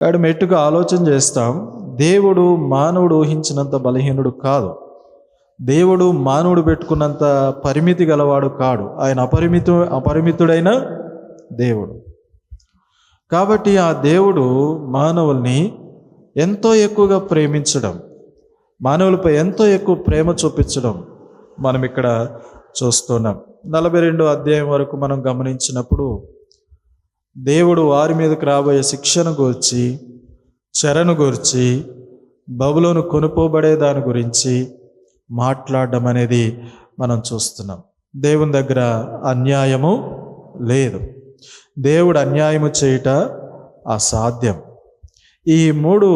వాడు మెట్టుకు ఆలోచన చేస్తాం, దేవుడు మానవుడు ఊహించినంత బలహీనుడు కాదు. దేవుడు మానవుడు పెట్టుకున్నంత పరిమితి గలవాడు కాడు. ఆయన అపరిమితుడైన దేవుడు. కాబట్టి ఆ దేవుడు మానవుల్ని ఎంతో ఎక్కువగా ప్రేమించడం, మానవులపై ఎంతో ఎక్కువ ప్రేమ చూపించడం మనం ఇక్కడ చూస్తున్నాం. 42వ అధ్యాయం వరకు మనం గమనించినప్పుడు దేవుడు వారి మీదకి రాబోయే శిక్షను గూర్చి, చెరను గూర్చి, బబులోను కొనుపోబడే దాని గురించి మాట్లాడడం అనేది మనం చూస్తున్నాం. దేవుని దగ్గర అన్యాయము లేదు. దేవుడు అన్యాయము చేయుట అసాధ్యం. ఈ 3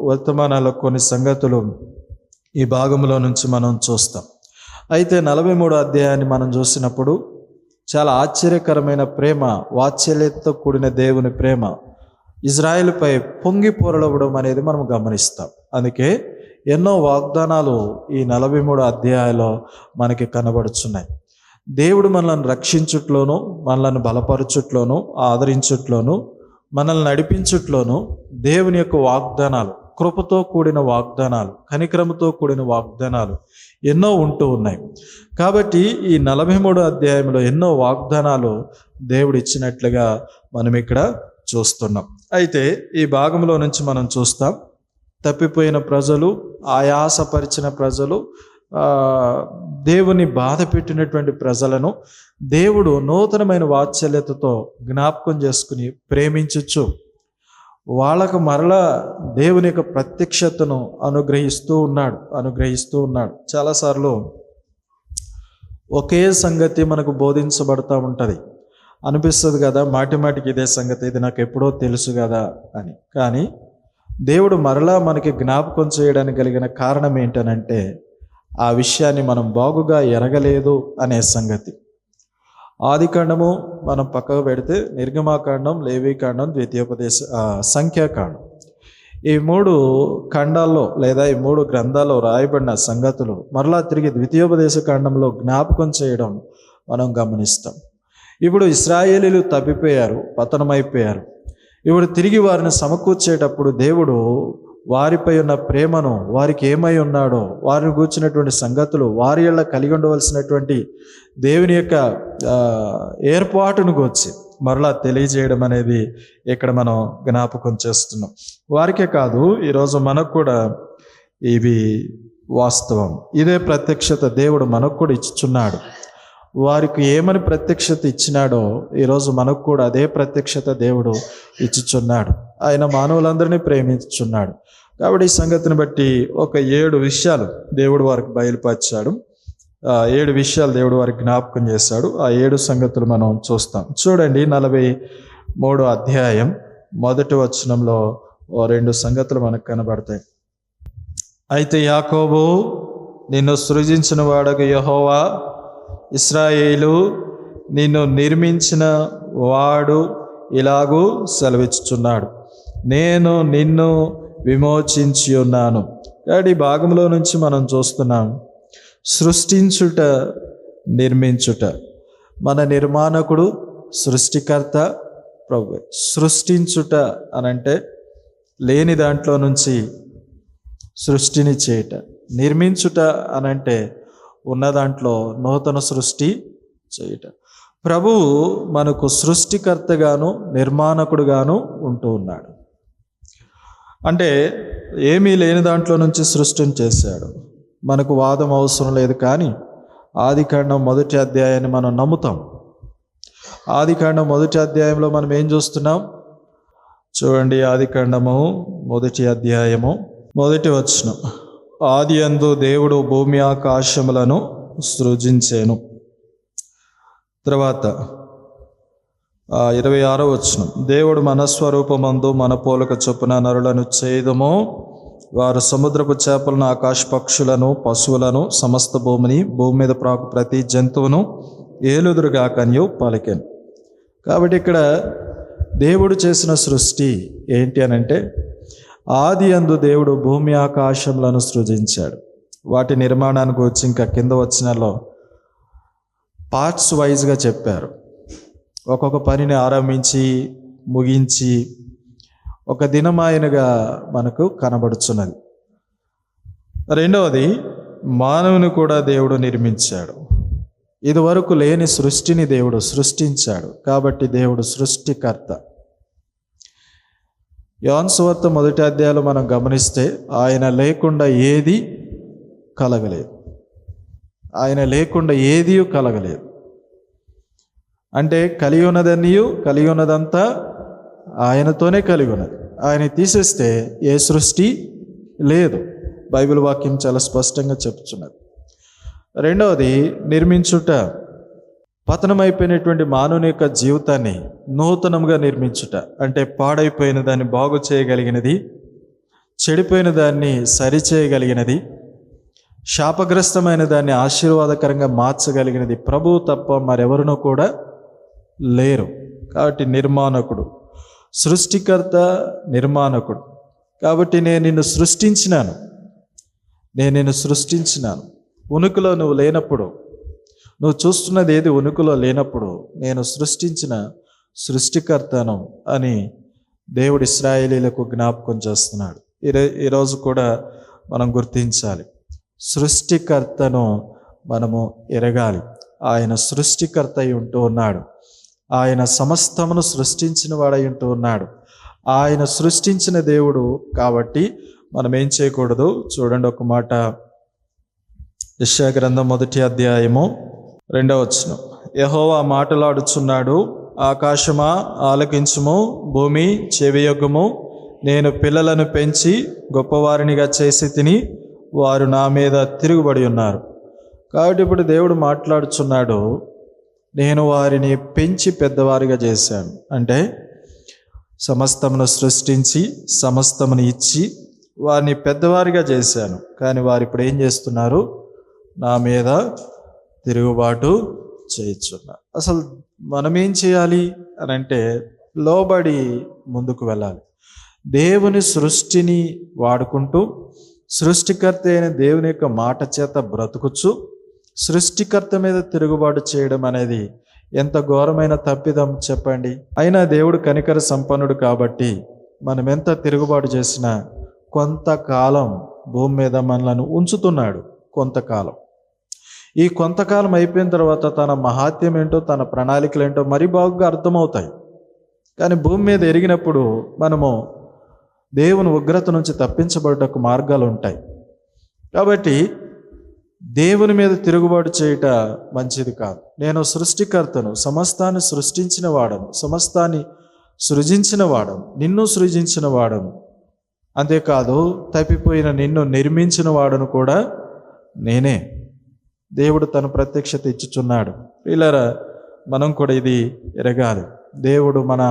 వర్తమానాల కొన్ని సంగతులు ఈ భాగంలో నుంచి మనం చూస్తాం. అయితే 43వ అధ్యాయాన్ని మనం చూసినప్పుడు చాలా ఆశ్చర్యకరమైన ప్రేమ, వాత్సల్యతతో కూడిన దేవుని ప్రేమ ఇజ్రాయేలుపై పొంగి పొరలవడం అనేది మనం గమనిస్తాం. అందుకే ఎన్నో వాగ్దానాలు ఈ 43 అధ్యాయాల్లో మనకి కనబడుచున్నాయి. దేవుడు మనల్ని రక్షించుట్లోనూ, మనల్ని బలపరచుట్లోనూ, ఆదరించుట్లోనూ, మనల్ని నడిపించుట్లోనూ దేవుని యొక్క వాగ్దానాలు, కృపతో కూడిన వాగ్దానాలు, కనికరముతో కూడిన వాగ్దానాలు ఎన్నో ఉంటూ ఉన్నాయి. కాబట్టి ఈ 43 అధ్యాయంలో ఎన్నో వాగ్దానాలు దేవుడు ఇచ్చినట్లుగా మనం ఇక్కడ చూస్తున్నాం. అయితే ఈ భాగంలో నుంచి మనం చూస్తాం, తప్పిపోయిన ప్రజలు, ఆయాసపరిచిన ప్రజలు, దేవుని బాధ పెట్టినటువంటి ప్రజలను దేవుడు నూతనమైన వాత్సల్యతతో జ్ఞాపకం చేసుకుని ప్రేమించచ్చు వాళ్ళకు మరలా దేవుని యొక్క ప్రత్యక్షతను అనుగ్రహిస్తూ ఉన్నాడు. చాలాసార్లు ఒకే సంగతి మనకు బోధించబడతా ఉంటుంది. అనిపిస్తుంది కదా, మాటికి ఇదే సంగతి, ఇది నాకు ఎప్పుడో తెలుసు కదా అని. కానీ దేవుడు మరలా మనకి జ్ఞాపకం చేయడానికి కలిగిన కారణం ఏంటనంటే, ఆ విషయాన్ని మనం బాగుగా ఎరగలేదు అనే సంగతి. ఆదికాండము మనం పక్కకు పెడితే నిర్గమాకాండం, లేవీకాండం, ద్వితీయోపదేశ, సంఖ్యాకాండం, ఈ 3 ఖండాల్లో లేదా ఈ 3 గ్రంథాల్లో రాయబడిన సంగతులు మరలా తిరిగి ద్వితీయోపదేశ కాండంలో జ్ఞాపకం చేయడం మనం గమనిస్తాం. ఇప్పుడు ఇశ్రాయేలీలు తప్పిపోయారు, పతనమైపోయారు. ఇప్పుడు తిరిగి వారిని సమకూర్చేటప్పుడు దేవుడు వారిపై ఉన్న ప్రేమను, వారికి ఏమై ఉన్నాడో, వారిని గూర్చినటువంటి సంగతులు, వారి వల్ల కలిగి ఉండవలసినటువంటి దేవుని యొక్క ఏర్పాటును గూర్చి మరలా తెలియజేయడం అనేది ఇక్కడ మనం జ్ఞాపకం చేస్తున్నాం. వారికే కాదు, ఈరోజు మనకు కూడా ఇవి వాస్తవం. ఇదే ప్రత్యక్షత దేవుడు మనకు కూడా ఇచ్చుచున్నాడు. వారికి ఏమని ప్రత్యక్షత ఇచ్చినాడో ఈరోజు మనకు కూడా అదే ప్రత్యక్షత దేవుడు ఇచ్చుచున్నాడు. ఆయన మానవులందరినీ ప్రేమించుచున్నాడు. కాబట్టి ఈ సంగతిని బట్టి ఒక 7 విషయాలు దేవుడు వారికి బయలుపరిచాడు. 7 విషయాలు దేవుడు వారికి జ్ఞాపకం చేశాడు. ఆ 7 సంగతులు మనం చూస్తాం. చూడండి, 43వ అధ్యాయం 1వ వచనంలో 2 సంగతులు మనకు కనబడతాయి. అయితే యాకోబు, నిన్ను సృజించిన వాడగు యెహోవా, ఇశ్రాయేలు, నిన్ను నిర్మించిన వాడు ఇలాగూ సెలవిచ్చుచున్నాడు, నేను నిన్ను విమోచించి ఉన్నాను. కాబట్టి ఈ భాగంలో నుంచి మనం చూస్తున్నాం, సృష్టించుట, నిర్మించుట. మన నిర్మాణకుడు, సృష్టికర్త ప్రభువే. సృష్టించుట అనంటే లేని దాంట్లో నుంచి సృష్టిని చేయుట. నిర్మించుట అనంటే ఉన్న దాంట్లో నూతన సృష్టి చేయుట. ప్రభువు మనకు సృష్టికర్తగాను నిర్మాణకుడుగాను ఉంటూ ఉన్నాడు. అంటే ఏమీ లేని దాంట్లో నుంచి సృష్టిని చేశాడు. మనకు వాదం అవసరం లేదు. కానీ ఆదికాండం 1వ అధ్యాయాన్ని మనం నమ్ముతాం. ఆదికాండం 1వ అధ్యాయంలో మనం ఏం చూస్తున్నాం? చూడండి, ఆదికాండము 1వ అధ్యాయము 1వ వచనం, ఆది యందు దేవుడు భూమి ఆకాశములను సృజించెను. తర్వాత 26వ వచనం, దేవుడు మన స్వరూపమందు మన పోలిక చొప్పున నరులను చేయుదుము, వారు సముద్రపు చేపలను, ఆకాశ పక్షులను, పశువులను, సమస్త భూమిని, భూమి మీద ప్రాకు ప్రతి జంతువును ఏలుదురుగాకని పలికెను. కాబట్టి ఇక్కడ దేవుడు చేసిన సృష్టి ఏంటి అనంటే, ఆది యందు దేవుడు భూమి ఆకాశములను సృజించాడు. వాటి నిర్మాణానికి వచ్చి ఇంకా కింద వచనాల్లో పార్ట్స్ వైజ్గా చెప్పారు. ఒక్కొక్క పనిని ఆరంభించి ముగించి ఒక దినమాయనగా మనకు కనబడుచున్నది. రెండవది, మానవుని కూడా దేవుడు నిర్మించాడు. ఇదివరకు లేని సృష్టిని దేవుడు సృష్టించాడు. కాబట్టి దేవుడు సృష్టికర్త. యోహాను సువార్త 1వ అధ్యాయంలో మనం గమనిస్తే ఆయన లేకుండా ఏది కలగలేదు. ఆయన లేకుండా ఏదీ కలగలేదు. అంటే కలిగి ఉన్నదంతా ఆయనతోనే కలిగి ఉన్నది. ఆయన తీసేస్తే ఏ సృష్టి లేదు. బైబిల్ వాక్యం చాలా స్పష్టంగా చెప్తున్నది. రెండవది, నిర్మించుట. పతనమైపోయినటువంటి మానవుని యొక్క జీవితాన్ని నూతనంగా నిర్మించుట. అంటే పాడైపోయిన దాన్ని బాగు చేయగలిగినది, చెడిపోయిన దాన్ని సరిచేయగలిగినది, శాపగ్రస్తమైన దాన్ని ఆశీర్వాదకరంగా మార్చగలిగినది ప్రభువు తప్ప మరెవరునూ కూడా లేరు. కాబట్టి నిర్మాణకుడు, సృష్టికర్త, నిర్మాణకుడు. కాబట్టి నేను నిన్ను సృష్టించినాను. ఉనికిలో నువ్వు లేనప్పుడు, నువ్వు చూస్తున్నది ఏది ఉనికిలో లేనప్పుడు నేను సృష్టించిన సృష్టికర్తను అని దేవుడు ఇశ్రాయేలీలకు జ్ఞాపకం చేస్తున్నాడు. ఈరోజు కూడా మనం గుర్తించాలి. సృష్టికర్తను మనము ఎరగాలి. ఆయన సృష్టికర్త అయి ఉంటూ ఉన్నాడు. ఆయన సమస్తమును సృష్టించిన వాడై ఉంటూ ఉన్నాడు. ఆయన సృష్టించిన దేవుడు కాబట్టి మనం ఏం చేయకూడదు? చూడండి ఒక మాట, యెషయా గ్రంథం 1వ అధ్యాయము 2వ వచనం. యెహోవా మాటలాడుచున్నాడు, ఆకాశమా ఆలకించుము, భూమి చెవియొగ్గుము. నేను పిల్లలను పెంచి గొప్పవారినిగా చేసి తిని వారు నా మీద తిరుగుబడి ఉన్నారు. కాబట్టి ఇప్పుడు దేవుడు మాట్లాడుచున్నాడు, నేను వారిని పెంచి పెద్దవారిగా చేశాను. అంటే సమస్తమును సృష్టించి సమస్తమును ఇచ్చి వారిని పెద్దవారిగా చేశాను. కానీ వారు ఇప్పుడు ఏం చేస్తున్నారు? నా మీద తిరుగుబాటు చేయుచున్నారు. అసలు మనం ఏం చేయాలి అని అంటే లోబడి ముందుకు వెళ్ళాలి. దేవుని సృష్టిని వాడుకుంటూ సృష్టికర్త అయిన దేవుని యొక్క మాట చేత బ్రతుకుచు సృష్టికర్త మీద తిరుగుబాటు చేయడం అనేది ఎంత ఘోరమైన తప్పిదం చెప్పండి. అయినా దేవుడు కనికర సంపన్నుడు కాబట్టి మనం ఎంత తిరుగుబాటు చేసినా కొంతకాలం భూమి మీద మనలను ఉంచుతున్నాడు. కొంతకాలం. ఈ కొంతకాలం అయిపోయిన తర్వాత తన మహాత్యం ఏంటో, తన ప్రణాళికలు ఏంటో మరీ బాగా అర్థమవుతాయి. కానీ భూమి మీద ఎరిగినప్పుడు మనము దేవుని ఉగ్రత నుంచి తప్పించబడటకు మార్గాలు ఉంటాయి. కాబట్టి దేవుని మీద తిరుగుబాటు చేయుట మంచిది కాదు. నేను సృష్టికర్తను, సమస్తాన్ని సృష్టించిన వాడను, సమస్తాన్ని సృజించిన వాడను, నిన్ను సృజించిన వాడను. అంతేకాదు తప్పిపోయిన నిన్ను నిర్మించిన వాడను కూడా నేనే. దేవుడు తన ప్రత్యక్షత ఇచ్చుచున్నాడు. వీళ్ళరా మనం కూడా ఇది ఎరగాలి. దేవుడు మన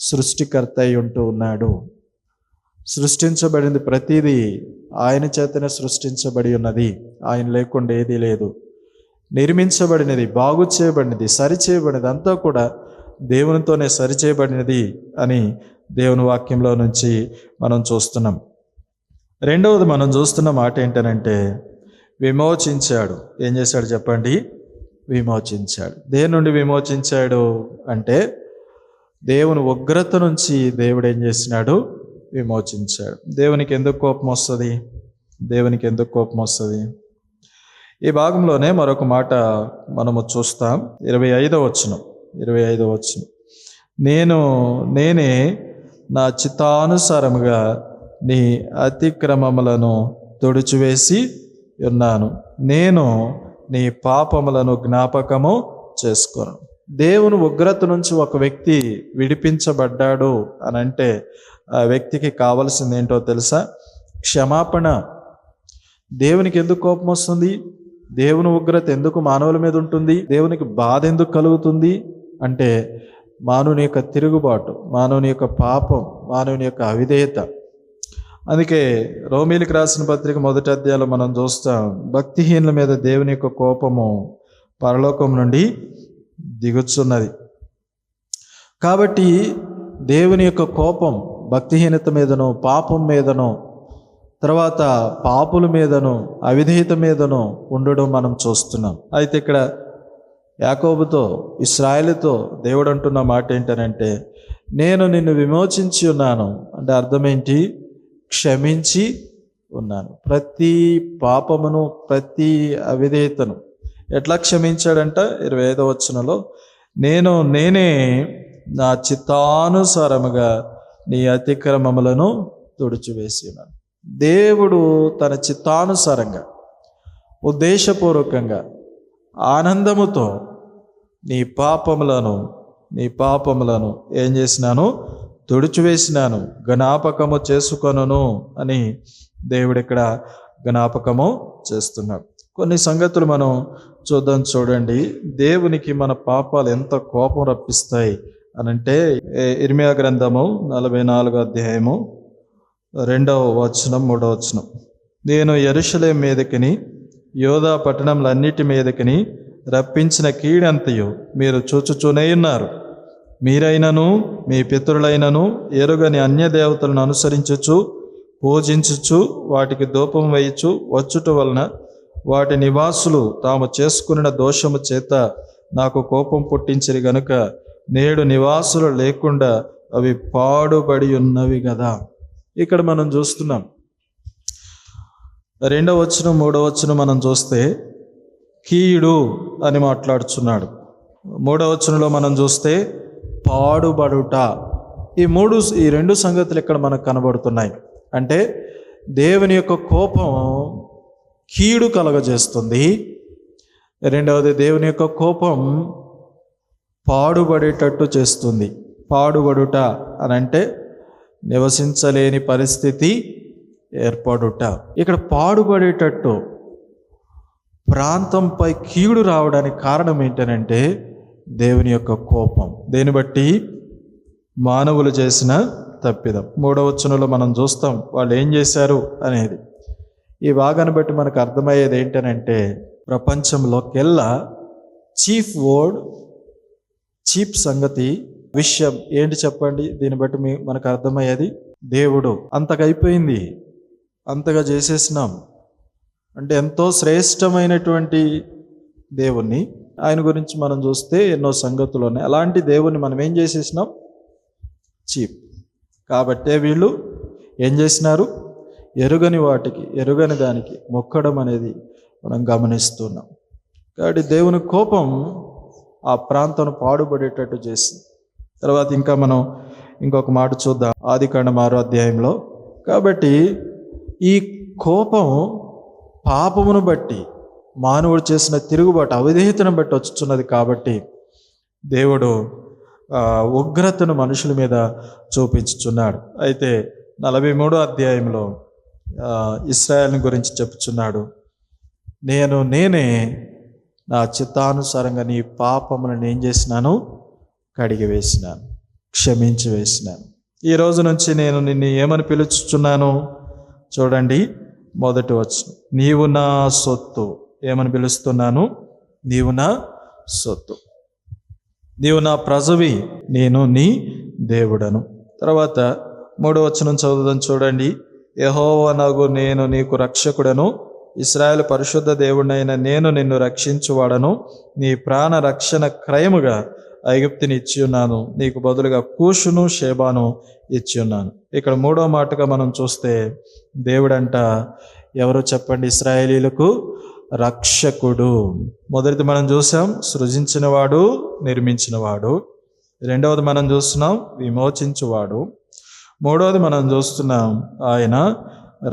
సృష్టికర్త అయి ఉంటూ ఉన్నాడు. సృష్టించబడింది ప్రతిదీ ఆయన చేతనే సృష్టించబడి ఉన్నది. ఆయన లేకుండా ఏదీ లేదు. నిర్మించబడినది, బాగు చేయబడినది, సరిచేయబడినది అంతా కూడా దేవునితోనే సరిచేయబడినది అని దేవుని వాక్యంలో నుంచి మనం చూస్తున్నాం. రెండవది మనం చూస్తున్న మాట ఏంటనంటే విమోచించాడు. ఏం చేశాడు చెప్పండి? విమోచించాడు. దేని నుండి విమోచించాడు అంటే దేవుని ఉగ్రత నుంచి దేవుడు ఏం చేసినాడు? విమోచించాడు. దేవునికి ఎందుకు కోపం వస్తుంది? ఈ భాగంలోనే మరొక మాట మనము చూస్తాం. 25వ వచనం. నేనే నా చిత్తానుసారముగా నీ అతిక్రమములను తుడిచివేసి ఉన్నాను. నేను నీ పాపములను జ్ఞాపకము చేసుకోను. దేవుని ఉగ్రత నుంచి ఒక వ్యక్తి విడిపించబడ్డాడు అని అంటే ఆ వ్యక్తికి కావలసింది ఏంటో తెలుసా? క్షమాపణ. దేవునికి ఎందుకు కోపం వస్తుంది? దేవుని ఉగ్రత ఎందుకు మానవుల మీద ఉంటుంది? దేవునికి బాధ ఎందుకు కలుగుతుంది అంటే మానవుని యొక్క తిరుగుబాటు, మానవుని యొక్క పాపం, మానవుని యొక్క అవిధేయత. అందుకే రోమీలకు రాసిన పత్రిక 1వ అధ్యాయంలో మనం చూస్తాం, భక్తిహీనుల మీద దేవుని యొక్క కోపము పరలోకం నుండి దిగుచున్నది. కాబట్టి దేవుని యొక్క కోపం భక్తిహీనత మీదనో, పాపం మీదనో, తర్వాత పాపుల మీదనో, అవిధేయత మీదనో ఉండడం మనం చూస్తున్నాం. అయితే ఇక్కడ యాకోబుతో, ఇశ్రాయేలుతో దేవుడు అంటున్న మాట ఏంటనంటే నేను నిన్ను విమోచించి ఉన్నాను. అంటే అర్థం ఏంటి? క్షమించి ఉన్నాను. ప్రతి పాపమును, ప్రతి అవిధేయతను ఎట్లా క్షమించాడంట? 25వ వచనంలో, నేనే నా చిత్తానుసారముగా నీ అతిక్రమములను తుడిచివేసి ఉన్నాను. దేవుడు తన చిత్తానుసారంగా, ఉద్దేశపూర్వకంగా, ఆనందముతో నీ పాపములను ఏం చేసినాను? తుడిచివేసినాను, జ్ఞాపకము చేసుకొనును అని దేవుడు ఇక్కడ జ్ఞాపకము చేస్తున్నాడు. కొన్ని సంగతులు మనం చూద్దాం. చూడండి, దేవునికి మన పాపాలు ఎంత కోపం రప్పిస్తాయి అనంటే, ఇర్మియా గ్రంథము 44వ అధ్యాయము 2వ వచనం 3వ వచనం, నేను యెరూషలేము మీదకిని యోధా పట్టణములన్నిటి మీదకిని రప్పించిన కీడంతయు మీరు చూచుచూనే ఉన్నారు. మీరైనను మీ పితరులైనను ఎరుగని అన్య దేవతలను అనుసరించుచు, పూజించుచు, వాటికి ధూపం వేయుచు వచ్చుట వలన వాటి నివాసులు తాము చేసుకున్న దోషము చేత నాకు కోపం పుట్టించిరి గనుక నేడు నివాసులు లేకుండా అవి పాడుబడి ఉన్నవి కదా. ఇక్కడ మనం చూస్తున్నాం 2వ వచనం 3వ వచనం మనం చూస్తే కీడు అని మాట్లాడుచున్నాడు. 3వ వచనంలో మనం చూస్తే పాడుబడుట. ఈ రెండు సంగతులు ఇక్కడ మనకు కనబడుతున్నాయి. అంటే దేవుని యొక్క కోపం కీడు కలగజేస్తుంది. రెండవది, దేవుని యొక్క కోపం పాడుబడేటట్టు చేస్తుంది. పాడుబడుట అని అంటే నివసించలేని పరిస్థితి ఏర్పడుట. ఇక్కడ పాడుబడేటట్టు ప్రాంతంపై కీడు రావడానికి కారణం ఏంటనంటే దేవుని యొక్క కోపం. దేన్ని బట్టి? మానవులు చేసిన తప్పిదం. 3వ వచనంలో మనం చూస్తాం వాళ్ళు ఏం చేశారు అనేది. ఈ భాగాన్ని బట్టి మనకు అర్థమయ్యేది ఏంటనంటే, ప్రపంచంలోకెల్లా చీప్ సంగతి, విషయం ఏంటి చెప్పండి? దీన్ని బట్టి మనకు అర్థమయ్యేది, దేవుడు అంతగా అయిపోయింది, అంతగా చేసేసినాం అంటే ఎంతో శ్రేష్టమైనటువంటి దేవుణ్ణి, ఆయన గురించి మనం చూస్తే ఎన్నో సంగతులు ఉన్నాయి. అలాంటి దేవుణ్ణి మనం ఏం చేసేసినాం? చీప్. కాబట్టే వీళ్ళు ఏం చేసినారు? ఎరుగని దానికి మొక్కడం అనేది మనం గమనిస్తున్నాం. కాబట్టి దేవుని కోపం ఆ ప్రాంతం పాడుబడేటట్టు చేసింది. తర్వాత ఇంకా మనం ఇంకొక మాట చూద్దాం, ఆదికాండం 6వ అధ్యాయంలో. కాబట్టి ఈ కోపం పాపమును బట్టి, మానవుడు చేసిన తిరుగుబాటు, అవిధేయతను బట్టి వచ్చుచున్నది. కాబట్టి దేవుడు ఉగ్రతను మనుషుల మీద చూపించుచున్నాడు. అయితే 43వ అధ్యాయంలో ఇశ్రాయేలుని గురించి చెప్పుచున్నాడు, నేనే నా చిత్తానుసారంగా నీ పాపములను ఏం చేసినాను? కడిగి వేసినాను, క్షమించి వేసినాను. ఈ రోజు నుంచి నేను నిన్ను ఏమని పిలుచుచున్నాను? చూడండి, మొదటి వచనం, నీవు నా సొత్తు. ఏమని పిలుస్తున్నాను? నీవు నా సొత్తు, నీవు నా ప్రజవి, నేను నీ దేవుడను. తర్వాత 3వ వచనం చదువుదాం. చూడండి, యెహోవానగు నేను నీకు రక్షకుడను, ఇశ్రాయేలు పరిశుద్ధ దేవుడైన నేను నిన్ను రక్షించువాడను, నీ ప్రాణ రక్షణ క్రయముగా ఐగుప్తుని ఇచ్చి ఉన్నాను, నీకు బదులుగా కూషును షేబాను ఇచ్చి ఉన్నాను. ఇక్కడ 3వ మాటగా మనం చూస్తే దేవుడంట ఎవరు చెప్పండి? ఇశ్రాయేలీలకు రక్షకుడు. మొదటిది మనం చూసాం, సృజించినవాడు, నిర్మించినవాడు. రెండవది మనం చూస్తున్నాం, విమోచించువాడు. మూడవది మనం చూస్తున్నాం, ఆయన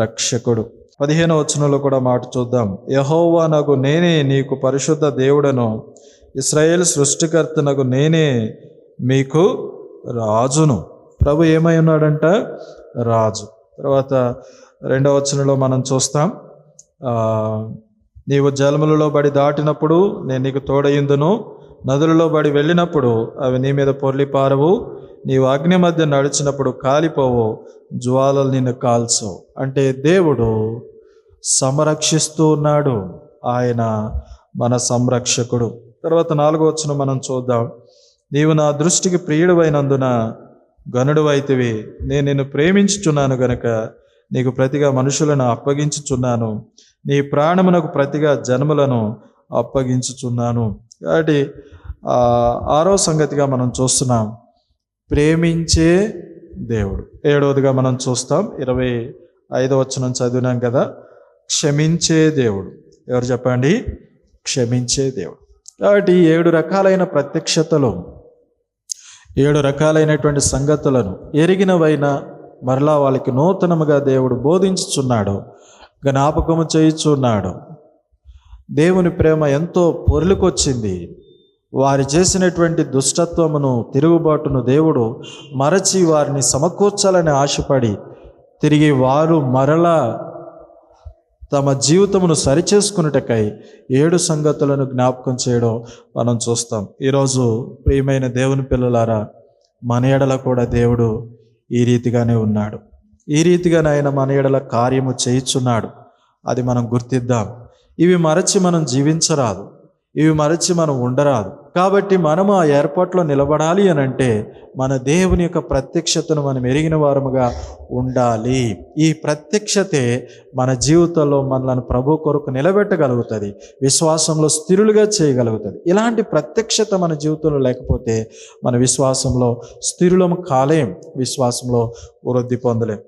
రక్షకుడు. 15వ వచనంలో కూడా మాట చూద్దాం, యెహోవానగు నేనే నీకు పరిశుద్ధ దేవుడను, ఇశ్రాయేలు సృష్టికర్తనగు నేనే మీకు రాజును. ప్రభు ఏమై ఉన్నాడంట? రాజు. తర్వాత 2వ వచనంలో మనం చూస్తాం, నీవు జలములలో బడి దాటినప్పుడు నేను నీకు తోడయుందును, నదులలో బడి వెళ్ళినప్పుడు అవి నీ మీద పొర్లి పారవు, నీవు అగ్ని మధ్య నడిచినప్పుడు కాలిపోవు, జ్వాలలు నిన్ను కాల్చవు. అంటే దేవుడు సంరక్షిస్తూ ఉన్నాడు, ఆయన మన సంరక్షకుడు. తర్వాత 4వ వచనం మనం చూద్దాం, నీవు నా దృష్టికి ప్రియుడువైనందున గనుడువైతివి, నేను నిన్ను ప్రేమించుచున్నాను గనక నీకు ప్రతిగా మనుషులను అప్పగించుచున్నాను, నీ ప్రాణమునకు ప్రతిగా జన్మలను అప్పగించుచున్నాను. కాబట్టి 6వ సంగతిగా మనం చూస్తున్నాం, ప్రేమించే దేవుడు. 7వదిగా మనం చూస్తాం, 25వ వచనం చదివినాం కదా, క్షమించే దేవుడు. ఎవరు చెప్పండి? క్షమించే దేవుడు. కాబట్టి 7 రకాలైన ప్రత్యక్షతలు, 7 రకాలైనటువంటి సంగతులను ఎరిగినవైనా మరలా వాళ్ళకి నూతనముగా దేవుడు బోధించుచున్నాడు, జ్ఞాపకము చేయుచున్నాడు. దేవుని ప్రేమ ఎంతో పొర్లుకొచ్చింది. వారు చేసినటువంటి దుష్టత్వమును, తిరుగుబాటును దేవుడు మరచి వారిని సమకూర్చాలని ఆశపడి తిరిగి వారు మరలా తమ జీవితమును సరిచేసుకున్నటకై 7 సంగతులను జ్ఞాపకం చేయడం మనం చూస్తాం. ఈరోజు ప్రియమైన దేవుని పిల్లలారా, మన ఎడల కూడా దేవుడు ఈ రీతిగానే ఉన్నాడు. ఈ రీతిగానే ఆయన మన ఎడల కార్యము చేయుచున్నాడు. అది మనం గుర్తిద్దాం. ఇవి మరచి మనం జీవించరాదు, ఇవి మరచి మనం ఉండరాదు. కాబట్టి మనము ఆ ఏర్పాట్లో నిలబడాలి అని అంటే మన దేవుని యొక్క ప్రత్యక్షతను మనం ఎరిగిన వారముగా ఉండాలి. ఈ ప్రత్యక్షతే మన జీవితంలో మనలను ప్రభు కొరకు నిలబెట్టగలుగుతుంది, విశ్వాసంలో స్థిరులుగా చేయగలుగుతుంది. ఇలాంటి ప్రత్యక్షత మన జీవితంలో లేకపోతే మన విశ్వాసంలో స్థిరులం కాలేం, విశ్వాసంలో వృద్ధి పొందలేం.